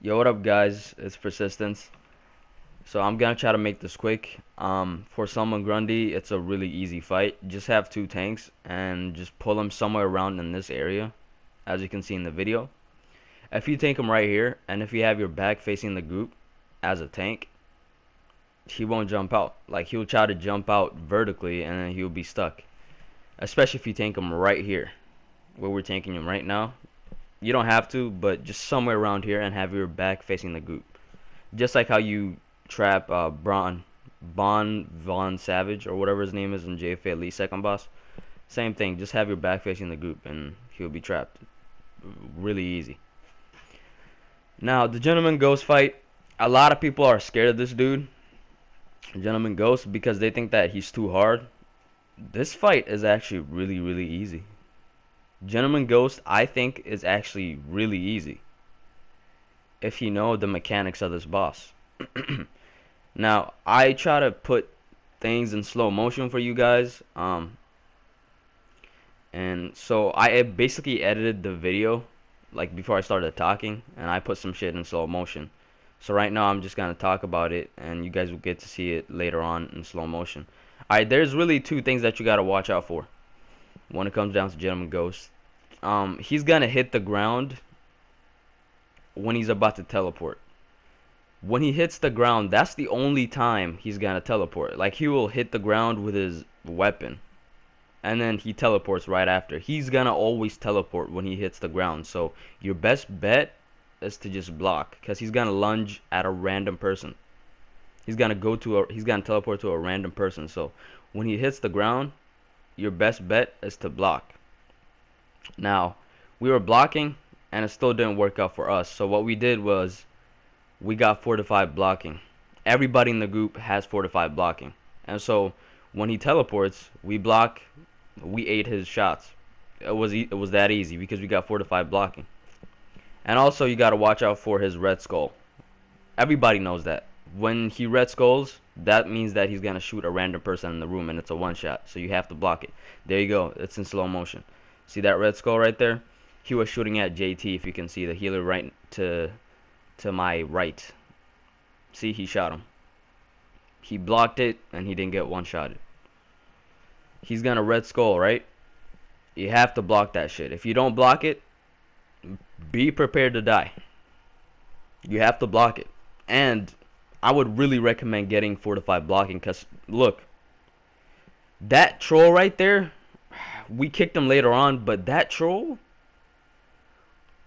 Yo, what up, guys? It's Persistence. So I'm gonna try to make this quick. For Salmon Grundy, it's a really easy fight. Just have two tanks and just pull him somewhere around in this area, as you can see in the video. If you tank him right here, and if you have your back facing the group as a tank, he won't jump out. Like, he'll try to jump out vertically, and then he'll be stuck. Especially if you tank him right here, where we're tanking him right now. You don't have to, but just somewhere around here and have your back facing the group. Just like how you trap Bon Von Savage or whatever his name is in JFA Elite Second Boss. Same thing, just have your back facing the group and he'll be trapped. Really easy. Now, the Gentleman Ghost fight, a lot of people are scared of this dude, Gentleman Ghost, because they think that he's too hard. This fight is actually really easy. Gentleman Ghost, I think, is actually really easy if you know the mechanics of this boss. Now, I try to put things in slow motion for you guys, and so I basically edited the video like before I started talking, and I put some shit in slow motion. So right now I'm just gonna talk about it, and you guys will get to see it later on in slow motion. Alright, there's really two things that you gotta watch out for when it comes down to Gentleman Ghost. He's gonna hit the ground when he's about to teleport. When he hits the ground, that's the only time he's gonna teleport. Like, he will hit the ground with his weapon, and then he teleports right after. He's gonna always teleport when he hits the ground. So your best bet is to just block, because he's gonna lunge at a random person. He's gonna teleport to a random person. So when he hits the ground, your best bet is to block. Now, we were blocking, and it still didn't work out for us. So what we did was we got fortified blocking. Everybody in the group has fortified blocking. And so when he teleports, we block, we ate his shots. It was that easy because we got fortified blocking. And also, you got to watch out for his red skull. Everybody knows that. When he red skulls, that means that he's going to shoot a random person in the room, and it's a one shot. So you have to block it. There you go. It's in slow motion. See that red skull right there? He was shooting at JT, if you can see the healer right to my right. See, he shot him. He blocked it, and he didn't get one-shotted. He's gonna red skull, right? You have to block that shit. If you don't block it, be prepared to die. You have to block it. And I would really recommend getting fortified blocking, because, look, that troll right there, we kicked him later on, but that troll,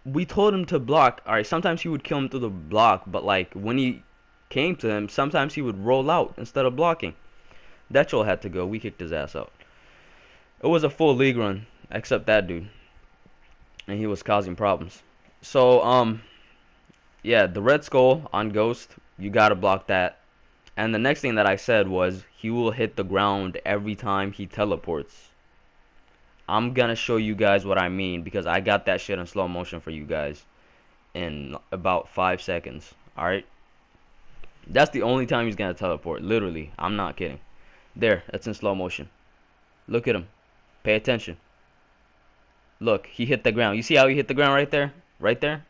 we told him to block. Alright, sometimes he would kill him through the block, but like when he came to him, sometimes he would roll out instead of blocking. That troll had to go. We kicked his ass out. It was a full league run, except that dude, and he was causing problems. So yeah, the red skull on Ghost, you gotta block that. And the next thing that I said was he will hit the ground every time he teleports. I'm gonna show you guys what I mean, because I got that shit in slow motion for you guys in about 5 seconds. Alright, that's the only time he's gonna teleport, literally. I'm not kidding. There, that's in slow motion. Look at him. Pay attention. Look, he hit the ground. You see how he hit the ground right there? Right there?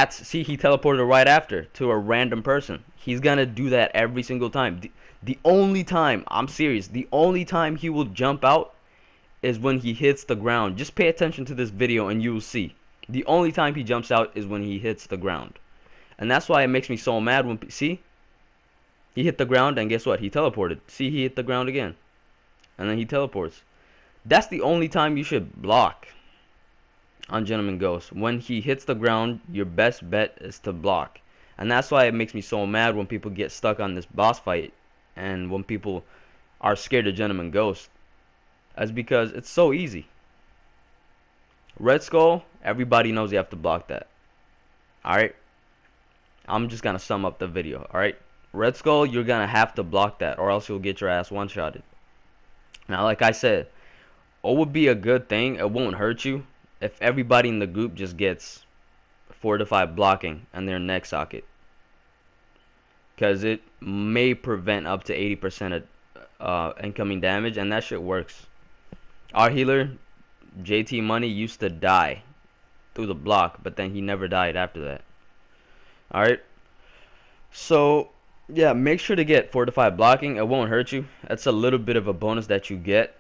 See, he teleported right after to a random person. He's gonna do that every single time. The only time, I'm serious, the only time he will jump out is when he hits the ground. Just pay attention to this video and you will see. The only time he jumps out is when he hits the ground. And that's why it makes me so mad when, see? He hit the ground, and guess what? He teleported. See, he hit the ground again. And then he teleports. That's the only time you should block on Gentleman Ghost. When he hits the ground, your best bet is to block. And that's why it makes me so mad when people get stuck on this boss fight, and when people are scared of Gentleman Ghost. That's because it's so easy. Red skull, everybody knows you have to block that. Alright? I'm just gonna sum up the video. Alright? Red skull, you're gonna have to block that, or else you'll get your ass one-shotted. Now, like I said, what would be a good thing, it won't hurt you, if everybody in the group just gets fortified blocking in their neck socket. Because it may prevent up to 80% of incoming damage, and that shit works. Our healer, JT Money, used to die through the block, but then he never died after that. All right. So yeah, make sure to get fortified blocking. It won't hurt you. That's a little bit of a bonus that you get.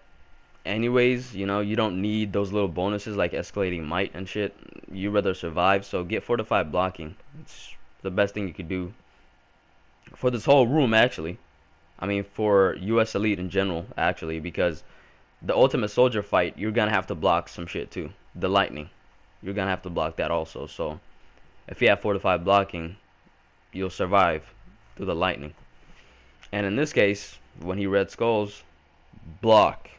Anyways, you know, you don't need those little bonuses like escalating might and shit. You rather survive, so get fortified blocking. It's the best thing you could do for this whole room, actually. I mean, for US Elite in general, actually, because the Ultimate Soldier fight, you're gonna have to block some shit too. The lightning, you're gonna have to block that also. So if you have fortified blocking, you'll survive through the lightning. And in this case, when he red skulls, block,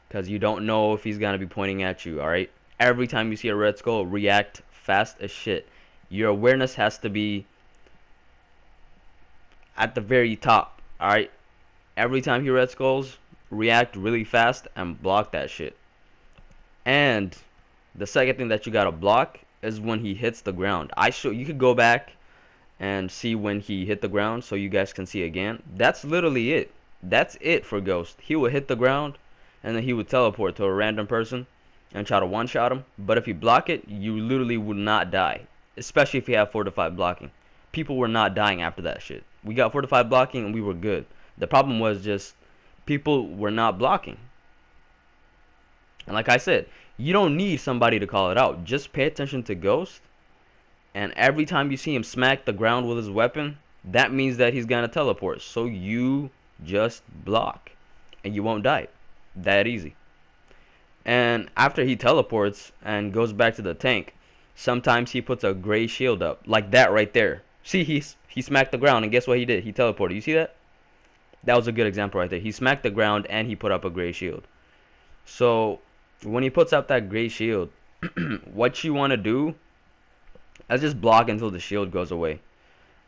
because you don't know if he's gonna be pointing at you. All right. Every time you see a red skull, react fast as shit. Your awareness has to be at the very top. All right. Every time he red skulls, react really fast and block that shit. And the second thing that you gotta block is when he hits the ground. You could go back and see when he hit the ground so you guys can see again. That's literally it. That's it for Ghost. He would hit the ground and then he would teleport to a random person and try to one-shot him. But if you block it, you literally would not die. Especially if you have fortified blocking. People were not dying after that shit. We got fortified blocking and we were good. The problem was just people were not blocking. And like I said, you don't need somebody to call it out. Just pay attention to Ghost. And every time you see him smack the ground with his weapon, that means that he's gonna teleport. So you just block. And you won't die. That easy. And after he teleports and goes back to the tank, sometimes he puts a gray shield up. Like that right there. See, he smacked the ground and guess what he did? He teleported. You see that? That was a good example right there. He smacked the ground and he put up a gray shield. So when he puts up that gray shield, what you want to do is just block until the shield goes away.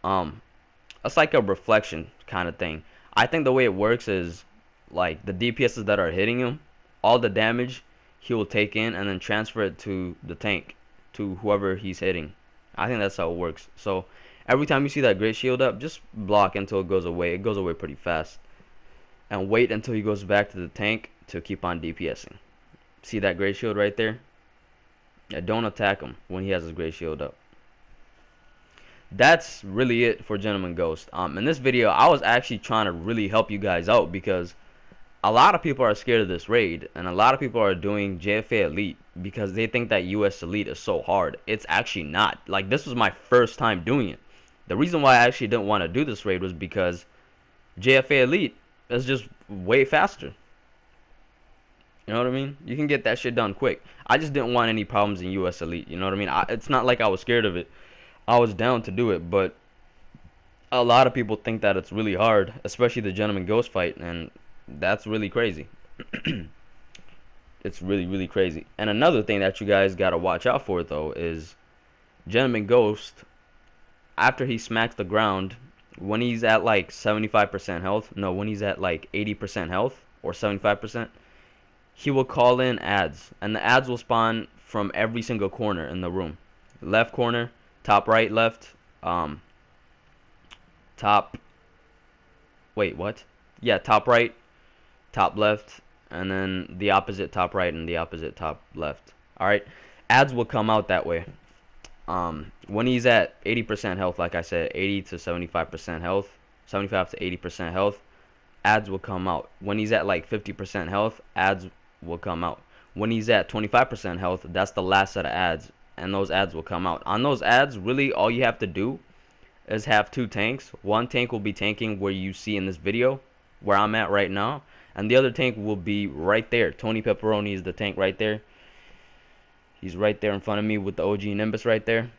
It's like a reflection kind of thing. I think the way it works is like the DPSs that are hitting him, all the damage he will take in and then transfer it to the tank, to whoever he's hitting. I think that's how it works. So every time you see that gray shield up, just block until it goes away. It goes away pretty fast. And wait until he goes back to the tank to keep on DPSing. See that gray shield right there? Yeah, don't attack him when he has his gray shield up. That's really it for Gentleman Ghost. In this video, I was actually trying to really help you guys out because a lot of people are scared of this raid, and a lot of people are doing JFA Elite because they think that US Elite is so hard. It's actually not. Like, this was my first time doing it. The reason why I actually didn't want to do this raid was because JFA Elite is just way faster. You know what I mean? You can get that shit done quick. I just didn't want any problems in US Elite. You know what I mean? It's not like I was scared of it. I was down to do it, but a lot of people think that it's really hard, especially the Gentleman Ghost fight, and that's really crazy. It's really, really crazy. And another thing that you guys gotta watch out for, though, is Gentleman Ghost, after he smacks the ground, when he's at like 75% health, no, when he's at like 80% health or 75%, he will call in ads, and the ads will spawn from every single corner in the room. Left corner, top right, left, top, wait, what? Yeah, top right, top left, and then the opposite top right and the opposite top left. Alright, ads will come out that way. When he's at 80% health, like I said, 80 to 75% health, 75 to 80% health, ads will come out. When he's at like 50% health, ads will come out. When he's at 25% health, that's the last set of ads, and those ads will come out. On those ads, really all you have to do is have two tanks. One tank will be tanking where you see in this video, where I'm at right now, and the other tank will be right there. Tony Pepperoni is the tank right there. He's right there in front of me with the OG Nimbus right there.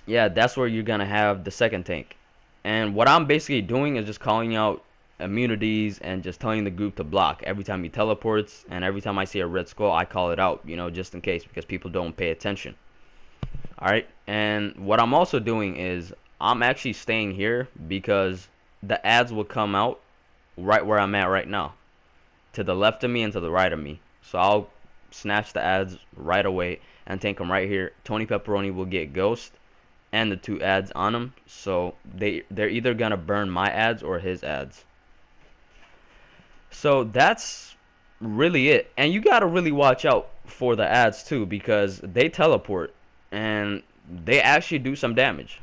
Yeah, that's where you're gonna have the second tank. And what I'm basically doing is just calling out immunities and just telling the group to block every time he teleports, and every time I see a red skull I call it out, you know, just in case, because people don't pay attention. Alright, and what I'm also doing is I'm actually staying here because the ads will come out right where I'm at right now, to the left of me and to the right of me. So I'll snatch the ads right away and tank them right here. Tony Pepperoni will get Ghost and the two ads on him, so they're either gonna burn my ads or his ads. So that's really it. And you gotta really watch out for the ads too, because they teleport and they actually do some damage.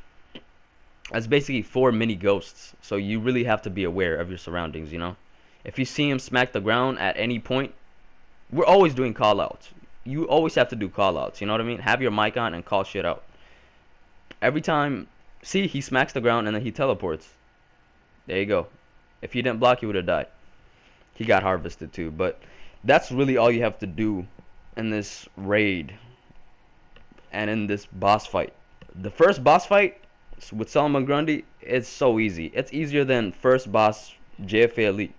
That's basically 4 mini ghosts. So you really have to be aware of your surroundings, you know? If you see him smack the ground at any point, we're always doing call outs. You always have to do call outs, you know what I mean? Have your mic on and call shit out. Every time, see, he smacks the ground and then he teleports. There you go. If you didn't block, he would have died. He got harvested too, but that's really all you have to do in this raid and in this boss fight. The first boss fight with Solomon Grundy, it's so easy. It's easier than first boss JFA Elite.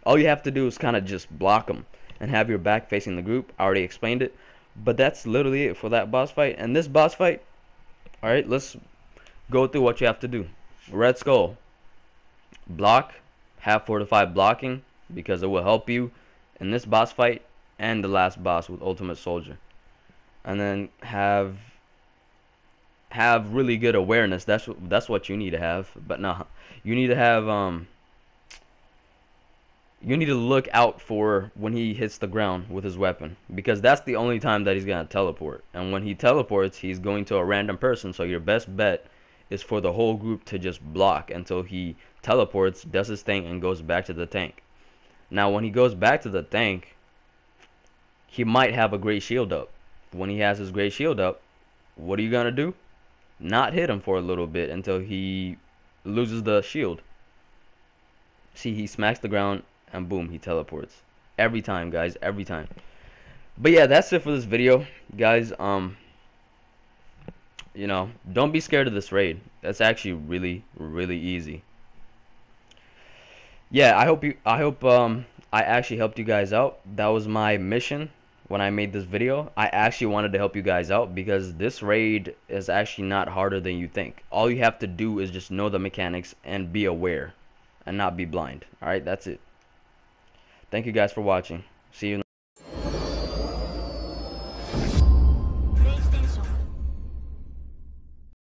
All you have to do is kind of just block him and have your back facing the group. I already explained it, but that's literally it for that boss fight. And this boss fight, alright, let's go through what you have to do. Red Skull, block, have fortified blocking, because it will help you in this boss fight and the last boss with Ultimate Soldier. And then have really good awareness. That's what you need to have. But no, you need to have you need to look out for when he hits the ground with his weapon, because that's the only time that he's gonna teleport. And when he teleports, he's going to a random person. So your best bet is for the whole group to just block until he teleports, does his thing, and goes back to the tank. Now, when he goes back to the tank, he might have a great shield up. When he has his great shield up, what are you gonna do? Not hit him for a little bit until he loses the shield. See, he smacks the ground and boom, he teleports. Every time, guys, every time. But yeah, that's it for this video, guys. You know, don't be scared of this raid. That's actually really, really easy. Yeah, I hope I actually helped you guys out. That was my mission when I made this video. I actually wanted to help you guys out because this raid is actually not harder than you think. All you have to do is just know the mechanics and be aware and not be blind. Alright, that's it. Thank you guys for watching. See you in the